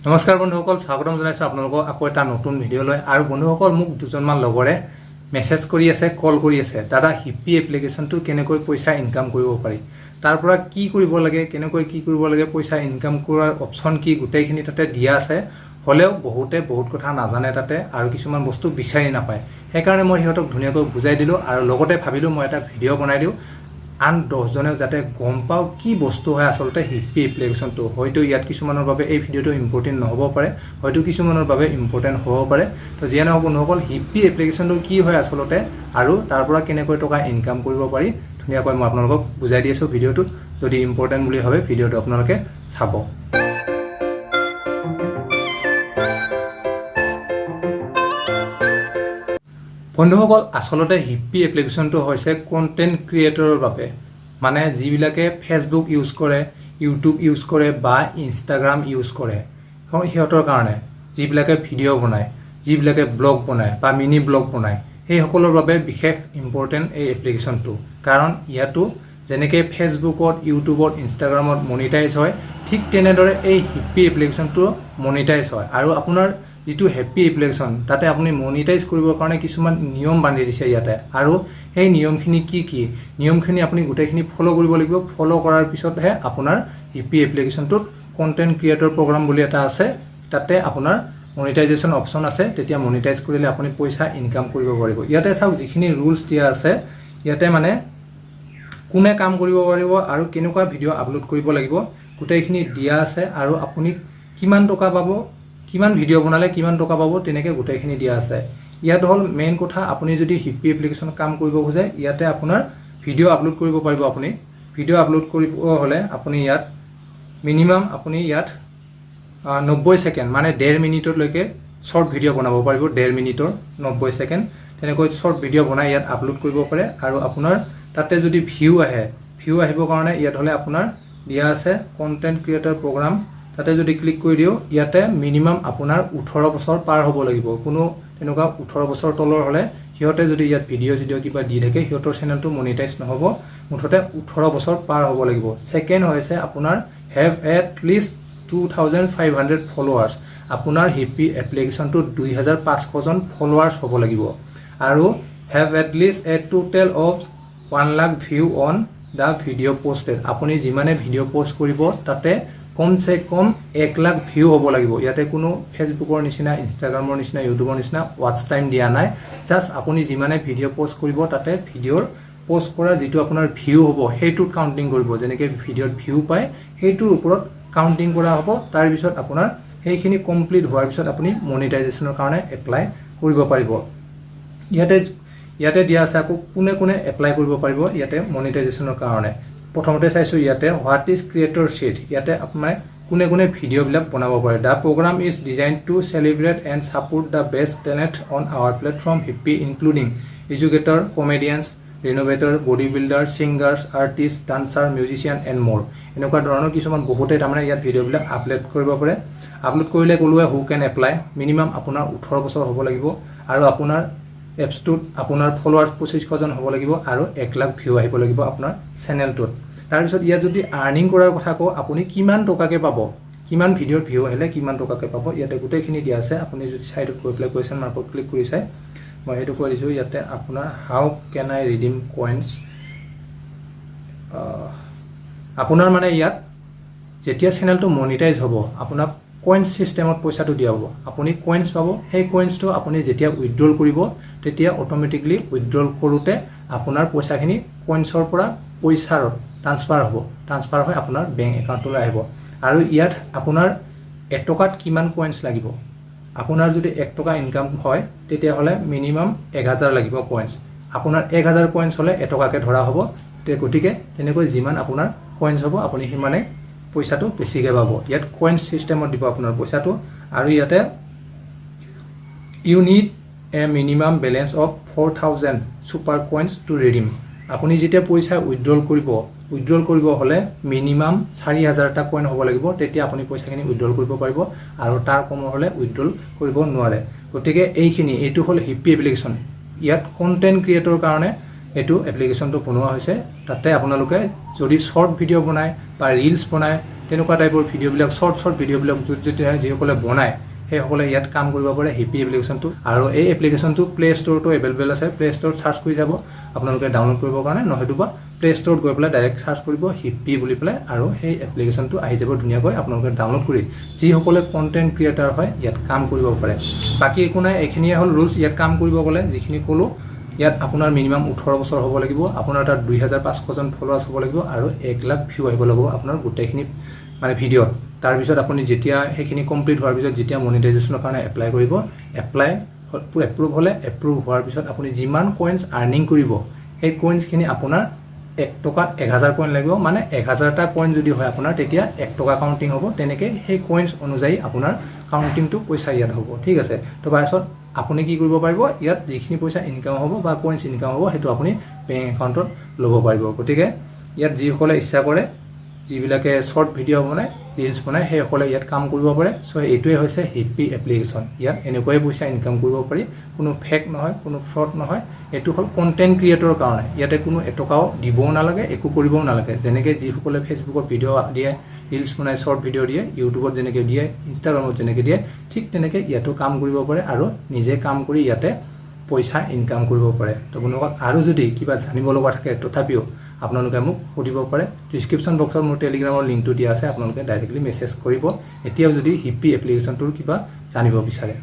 নমস্কাৰ বন্ধুসকল, স্বাগতম জনাইছোঁ আপোনালোকক আকৌ এটা নতুন ভিডিঅ'লৈ। আৰু বন্ধুসকল, মোক দুজনমান লগৰে মেছেজ কৰি আছে, কল কৰি আছে, দাদা হিপ্পী এপ্লিকেশ্যনটো কেনেকৈ পইচা ইনকাম কৰিব পাৰি, তাৰ পৰা কি কৰিব লাগে, কেনেকৈ কি কৰিব লাগে, পইচা ইনকাম কৰাৰ অপশ্যন কি, গোটেইখিনি তাতে দিয়া আছে। হ'লেও বহুতে বহুত কথা নাজানে তাতে, আৰু কিছুমান বস্তু বিচাৰি নাপায়। সেইকাৰণে মই সিহঁতক ধুনীয়াকৈ বুজাই দিলোঁ, আৰু লগতে ভাবিলোঁ মই এটা ভিডিঅ' বনাই দিওঁ, আন 10জনেও যাতে গম পাওঁ কি বস্তু হয় আচলতে হিপ্পী এপ্লিকেশ্যনটো। হয়তো ইয়াত কিছুমানৰ বাবে এই ভিডিঅ'টো ইম্পৰ্টেণ্ট নহ'ব পাৰে, হয়তো কিছুমানৰ বাবে ইম্পৰ্টেণ্ট হ'ব পাৰে। তো যিয়ে নহওক বন্ধুসকল, হিপ্পী এপ্লিকেশ্যনটো কি হয় আচলতে, আৰু তাৰ পৰা কেনেকৈ টকা ইনকাম কৰিব পাৰি, ধুনীয়াকৈ মই আপোনালোকক বুজাই দি আছোঁ ভিডিঅ'টোত। যদি ইম্পৰ্টেণ্ট বুলি ভাবে ভিডিঅ'টো আপোনালোকে চাব। বন্ধুসকল, আচলতে হিপ্পী এপ্লিকেশ্যনটো হৈছে কণ্টেণ্ট ক্ৰিয়েটৰৰ বাবে, মানে যিবিলাকে ফেচবুক ইউজ কৰে, ইউটিউব ইউজ কৰে বা ইনষ্টাগ্ৰাম ইউজ কৰে, সিহঁতৰ কাৰণে, যিবিলাকে ভিডিঅ' বনায়, যিবিলাকে ব্লগ বনায় বা মিনি ব্লগ বনায়, সেইসকলৰ বাবে বিশেষ ইম্পৰ্টেণ্ট এই এপ্লিকেশ্যনটো। কাৰণ ইয়াতো যেনেকৈ ফেচবুকত, ইউটিউবত, ইনষ্টাগ্ৰামত মনিটাইজ হয়, ঠিক তেনেদৰে এই হিপ্পী এপ্লিকেশ্যনটো মনিটাইজ হয়। আৰু আপোনাৰ যিটো হিপ্পী এপ্লিকেশ্যন, তাতে আপুনি মনিটাইজ কৰিবৰ কাৰণে কিছুমান নিয়ম বান্ধি দিছে ইয়াতে। আৰু সেই নিয়মখিনি কি নিয়মখিনি আপুনি গোটেইখিনি ফ'ল' কৰিব লাগিব। ফ'ল' কৰাৰ পিছতহে আপোনাৰ হিপ্পী এপ্লিকেশ্যনটোত কণ্টেণ্ট ক্ৰিয়েটৰ প্ৰগ্ৰাম বুলি এটা আছে, তাতে আপোনাৰ মনিটাইজেশ্যন অপশ্যন আছে। তেতিয়া মনিটাইজ কৰিলে আপুনি পইচা ইনকাম কৰিব পাৰিব। ইয়াতে চাওক, যিখিনি ৰুলছ দিয়া আছে, ইয়াতে মানে কোনে কাম কৰিব পাৰিব আৰু কেনেকুৱা ভিডিঅ' আপলোড কৰিব লাগিব গোটেইখিনি দিয়া আছে। আৰু আপুনি কিমান টকা পাব, কিমান ভিডিঅ' বনালে কিমান টকা পাব, তেনেকৈ গোটেইখিনি দিয়া আছে। ইয়াত হ'ল মেইন কথা, আপুনি যদি হিপ্পী এপ্লিকেশ্যনত কাম কৰিব খোজে, ইয়াতে আপোনাৰ ভিডিঅ' আপলোড কৰিব পাৰিব। আপুনি ভিডিঅ' আপলোড কৰিব হ'লে আপুনি ইয়াত মিনিমাম আপুনি ইয়াত 90 ছেকেণ্ড, মানে 1.5 মিনিটলৈকে শ্বৰ্ট ভিডিঅ' বনাব পাৰিব। 1.5 মিনিটৰ 90 ছেকেণ্ড তেনেকৈ শ্বৰ্ট ভিডিঅ' বনাই ইয়াত আপলোড কৰিব পাৰে। আৰু আপোনাৰ তাতে যদি ভিউ আহে, ভিউ আহিবৰ কাৰণে ইয়াত হ'লে আপোনাৰ দিয়া আছে কণ্টেণ্ট ক্ৰিয়েটৰ প্ৰগ্ৰাম। তাতে যদি ক্লিক কৰি দিওঁ, ইয়াতে মিনিমাম আপোনাৰ 18 বছৰ পাৰ হ'ব লাগিব। কোনো তেনেকুৱা 18 বছৰ তলৰ হ'লে সিহঁতে যদি ইয়াত ভিডিঅ' কিবা দি থাকে, সিহঁতৰ চেনেলটো মনিটাইজ নহ'ব। মুঠতে 18 বছৰ পাৰ হ'ব লাগিব। ছেকেণ্ড হৈছে আপোনাৰ হেভ এট লিষ্ট 2500 ফলোৱাৰ্ছ। আপোনাৰ হিপ্পী এপ্লিকেশ্যনটোত 2500জন ফলোৱাৰ্ছ হ'ব লাগিব। আৰু have at list A total of 1 lakh view on the video' posted. আপুনি যিমানে ভিডিঅ' পষ্ট কৰিব, তাতে কমচে কম 1 লাখ ভিউ হ'ব লাগিব। ইয়াতে কোনো ফেচবুকৰ নিচিনা, ইনষ্টাগ্ৰামৰ নিচিনা, ইউটিউবৰ নিচিনা ৱাটচ টাইম দিয়া নাই। জাষ্ট আপুনি যিমানে ভিডিঅ' পষ্ট কৰিব, তাতে ভিডিঅ'ৰ পষ্ট কৰা যিটো আপোনাৰ ভিউ হ'ব, সেইটোত কাউণ্টিং কৰিব। যেনেকৈ ভিডিঅ'ত ভিউ পায়, সেইটোৰ ওপৰত কাউণ্টিং কৰা হ'ব। তাৰপিছত আপোনাৰ সেইখিনি কমপ্লিট হোৱাৰ পিছত আপুনি মনিটাইজেশ্যনৰ কাৰণে এপ্লাই কৰিব পাৰিব। ইয়াতে দিয়া আছে আকৌ কোনে কোনে এপ্লাই কৰিব পাৰিব ইয়াতে মনিটাইজেশ্যনৰ কাৰণে। প্ৰথমতে চাইছোঁ ইয়াতে হোৱাট ইজ ক্ৰিয়েটৰশ্বিপ। ইয়াতে আপোনাৰ কোনে কোনে ভিডিঅ'বিলাক বনাব পাৰে। The program is design to celebrate and support the best talent on our platform Hipi, including educator, comedians, innovator, body builder, singers, artist, dancer, musician and more. এনেকুৱা ধৰণৰ কিছুমান বহুতেই তাৰমানে ইয়াত ভিডিঅ'বিলাক আপলোড কৰিব পাৰে। আপলোড কৰিলে ক'লোৱে হু কেন এপ্লাই। মিনিমাম আপোনাৰ 18 বছৰ হ'ব লাগিব। আৰু আপোনাৰ এপছটোত আপোনাৰ ফলোৱাৰ্ছ 2500জন হ'ব লাগিব। আৰু 1 লাখ ভিউ আহিব লাগিব আপোনাৰ চেনেলটোত। তাৰপিছত ইয়াত যদি আৰ্নিং কৰাৰ কথা কওঁ, আপুনি কিমান টকাকৈ পাব, কিমান ভিডিঅ'ৰ ভিউ আহিলে কিমান টকাকৈ পাব, ইয়াতে গোটেইখিনি দিয়া আছে। আপুনি যদি ছাইডত গৈ পেলাই কুৱেশ্যন মাৰ্কত ক্লিক কৰি চাই, মই সেইটো কৈ দিছোঁ। ইয়াতে আপোনাৰ how can I redeem coins. আপোনাৰ মানে ইয়াত যেতিয়া চেনেলটো মনিটাইজ হ'ব, আপোনাক কইনছ ছিষ্টেমত পইচাটো দিয়া হ'ব। আপুনি কইনছ পাব। সেই কইনছটো আপুনি যেতিয়া উইথড্ৰল কৰিব, তেতিয়া অট'মেটিকলি উইথড্ৰল কৰোঁতে আপোনাৰ পইচাখিনি কইনছৰ পৰা পইচাৰ ট্ৰান্সফাৰ হ'ব। ট্ৰান্সফাৰ হৈ আপোনাৰ বেংক একাউণ্টলৈ আহিব। আৰু ইয়াত আপোনাৰ 1 টকাত কিমান কইনছ লাগিব। আপোনাৰ যদি 1 টকা ইনকাম হয়, তেতিয়াহ'লে মিনিমাম 1000 লাগিব কইনছ। আপোনাৰ 1000 কইনছ হ'লে 1 টকাকৈ ধৰা হ'ব। গতিকে তেনেকৈ যিমান আপোনাৰ কইনছ হ'ব, আপুনি সিমানে পইচাটো বেছিকৈ পাব। ইয়াত কইনছ ছিষ্টেমত দিব আপোনাৰ পইচাটো। আৰু ইয়াতে you need a minimum balance of 4000 super coins to redeem. আপুনি যেতিয়া পইচা উইথড্ৰল কৰিব হ'লে মিনিমাম 4000টা কইন হ'ব লাগিব। তেতিয়া আপুনি পইচাখিনি উইথড্ৰল কৰিব পাৰিব। আৰু তাৰ কমৰ হ'লে উইথড্ৰল কৰিব নোৱাৰে। গতিকে এইটো হ'ল হিপ্পী এপ্লিকেশ্যন। ইয়াত কণ্টেণ্ট ক্ৰিয়েটৰ কাৰণে এইটো এপ্লিকেশ্যনটো বনোৱা হৈছে তাতে আপোনালোকে যদি শ্বৰ্ট ভিডিঅ' বনায় বা ৰিলছ বনায় তেনেকুৱা টাইপৰ ভিডিঅ'বিলাক শ্বৰ্ট ভিডিঅ'বিলাক যেতিয়া যিসকলে বনায় সেইসকলে ইয়াত কাম কৰিব পাৰে হিপি এপ্লিকেশ্যনটো আৰু এই এপ্লিকেশ্যনটো প্লে ষ্ট'ৰটো এভেইলেবল আছে প্লে ষ্ট'ৰত চাৰ্চ কৰি যাব আপোনালোকে ডাউনলোড কৰিবৰ কাৰণে নহয়তো বা প্লে ষ্ট'ৰত গৈ পেলাই ডাইৰেক্ট চাৰ্চ কৰিব হিপি বুলি পেলাই আৰু সেই এপ্লিকেশ্যনটো আহি যাব ধুনীয়াকৈ আপোনালোকে ডাউনলোড কৰি যিসকলে কণ্টেণ্ট ক্ৰিয়েটাৰ হয় ইয়াত কাম কৰিব পাৰে বাকী একো নাই এইখিনিয়ে হ'ল ৰুলছ ইয়াত কাম কৰিব গ'লে যিখিনি ক'লোঁ ইয়াত আপোনাৰ মিনিমাম 18 বছৰ হ'ব লাগিব আপোনাৰ তাত 2500জন ফলোৱাৰ্ছ হ'ব লাগিব আৰু 1 লাখ ভিউ আহিব লাগিব আপোনাৰ গোটেইখিনি মানে ভিডিঅ'ত তাৰপিছত আপুনি যেতিয়া সেইখিনি কমপ্লিট হোৱাৰ পিছত যেতিয়া মনিটাইজেশ্যনৰ কাৰণে এপ্লাই কৰিব এপ্ৰুভ হ'লে এপ্ৰুভ হোৱাৰ পিছত আপুনি যিমান কইনছ আৰ্নিং কৰিব সেই কইনছখিনি আপোনাৰ 1 টকাত 1000 কইন লাগিব মানে 1000টা কইন যদি হয় আপোনাৰ তেতিয়া 1 টকা কাউণ্টিং হ'ব তেনেকৈ সেই কইনছ অনুযায়ী আপোনাৰ কাউণ্টিংটো পইচা ইয়াত হ'ব ঠিক আছে তো তাৰপিছত আপুনি কি কৰিব পাৰিব ইয়াত যিখিনি পইচা ইনকাম হ'ব বা কইনছ ইনকাম হ'ব সেইটো আপুনি বেংক একাউণ্টত ল'ব পাৰিব গতিকে ইয়াত যিসকলে ইচ্ছা কৰে যিবিলাকে শ্বৰ্ট ভিডিঅ' বনায় ৰিলছ বনায় সেইসকলে ইয়াত কাম কৰিব পাৰে চ' এইটোৱে হৈছে হিপি এপ্লিকেশ্যন ইয়াত এনেকুৱাই পইচা ইনকাম কৰিব পাৰি কোনো ফেক নহয় কোনো ফ্ৰড নহয় এইটো হ'ল কণ্টেণ্ট ক্ৰিয়েটৰৰ কাৰণে ইয়াতে কোনো এটকাও দিবও নালাগে একো কৰিবও নালাগে যেনেকৈ যিসকলে ফেচবুকত ভিডিঅ' দিয়ে ৰিলছ বনাই শ্বৰ্ট ভিডিঅ' দিয়ে ইউটিউবত যেনেকৈ দিয়ে ইনষ্টাগ্ৰামত যেনেকৈ দিয়ে ঠিক তেনেকৈ ইয়াতো কাম কৰিব পাৰে আৰু নিজে কাম কৰি ইয়াতে পইচা ইনকাম কৰিব পাৰে তো আপোনালোকক আৰু যদি কিবা জানিব লগা থাকে তথাপিও আপোনালোকে মোক সুধিব পাৰে ডিছক্ৰিপশ্যন বক্সত মোৰ টেলিগ্ৰামৰ লিংকটো দিয়া আছে আপোনালোকে ডাইৰেক্টলি মেছেজ কৰিব এতিয়াও যদি হিপি এপ্লিকেশ্যনটোৰ কিবা জানিব বিচাৰে